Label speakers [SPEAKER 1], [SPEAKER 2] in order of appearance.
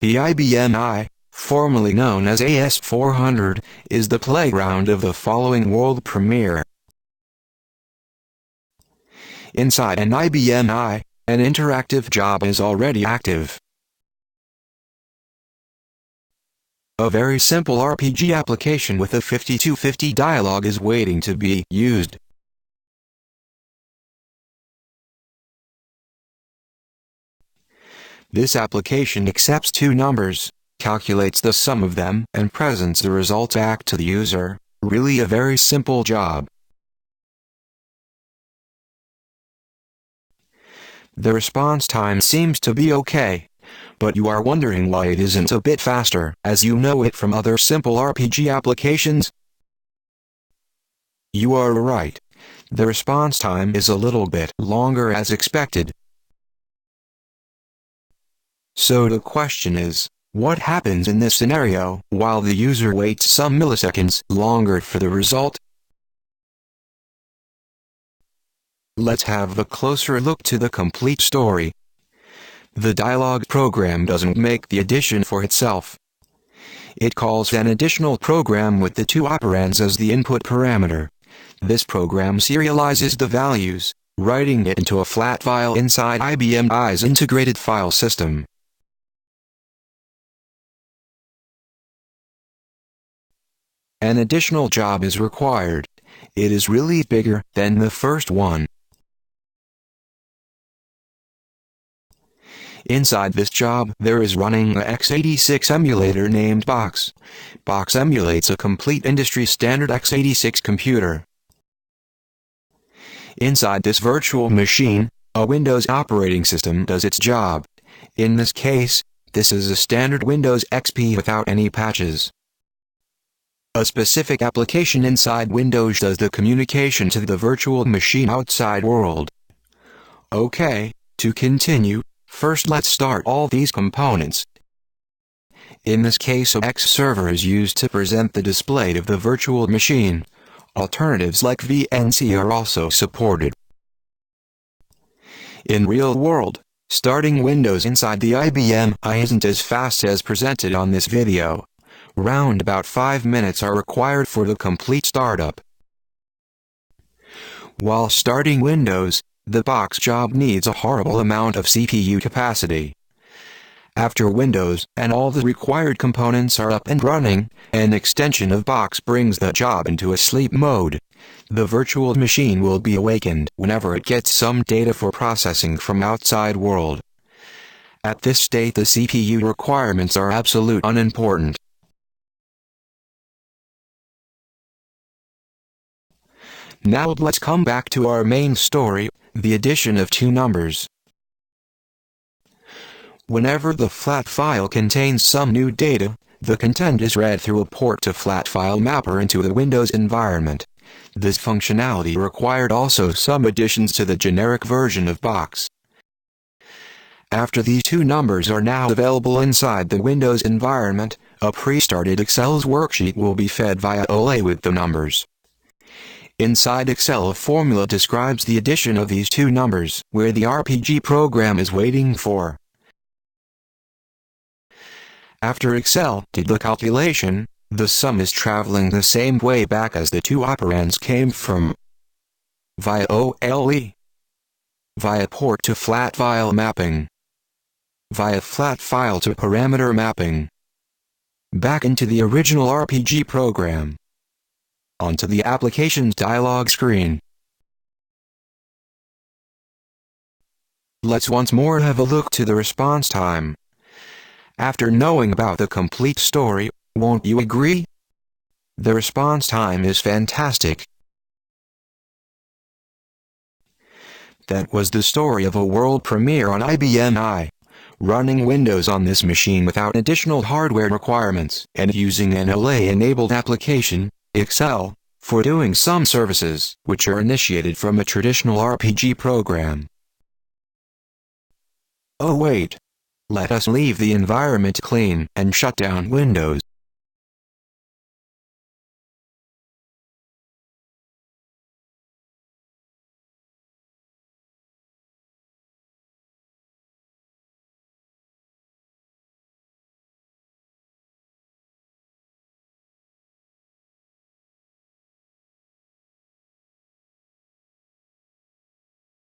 [SPEAKER 1] The IBM I, formerly known as AS400, is the playground of the following world premiere. Inside an IBM I, an interactive job is already active. A very simple RPG application with a 5250 dialog is waiting to be used. This application accepts two numbers, calculates the sum of them, and presents the results back to the user. Really a very simple job. The response time seems to be okay, but you are wondering why it isn't a bit faster, as you know it from other simple RPG applications? You are right. The response time is a little bit longer as expected. So the question is, what happens in this scenario while the user waits some milliseconds longer for the result? Let's have a closer look to the complete story. The dialog program doesn't make the addition for itself. It calls an additional program with the two operands as the input parameter. This program serializes the values, writing it into a flat file inside IBM I's integrated file system. An additional job is required. It is really bigger than the first one. Inside this job, there is running a x86 emulator named Box. Box emulates a complete industry standard x86 computer. Inside this virtual machine, a Windows operating system does its job. In this case, this is a standard Windows XP without any patches. A specific application inside Windows does the communication to the virtual machine outside world. Okay, to continue, first let's start all these components. In this case, a X server is used to present the display of the virtual machine. Alternatives like VNC are also supported. In real world, starting Windows inside the IBM I isn't as fast as presented on this video. Round about 5 minutes are required for the complete startup. While starting Windows, the Box job needs a horrible amount of CPU capacity. After Windows and all the required components are up and running, an extension of Box brings the job into a sleep mode. The virtual machine will be awakened whenever it gets some data for processing from outside world. At this state, the CPU requirements are absolutely unimportant. Now let's come back to our main story, the addition of two numbers. Whenever the flat file contains some new data, the content is read through a port to flat file mapper into the Windows environment. This functionality required also some additions to the generic version of Box. After these two numbers are now available inside the Windows environment, a pre-started Excel's worksheet will be fed via OLE with the numbers. Inside Excel, a formula describes the addition of these two numbers, where the RPG program is waiting for. After Excel did the calculation, the sum is traveling the same way back as the two operands came from. Via OLE. Via port to flat file mapping. Via flat file to parameter mapping. Back into the original RPG program. Onto the application's dialog screen. Let's once more have a look to the response time. After knowing about the complete story, won't you agree? The response time is fantastic. That was the story of a world premiere on IBM I. Running Windows on this machine without additional hardware requirements, and using an OLE-enabled application, Excel, for doing some services which are initiated from a traditional RPG program. Oh wait. Let us leave the environment clean and shut down Windows.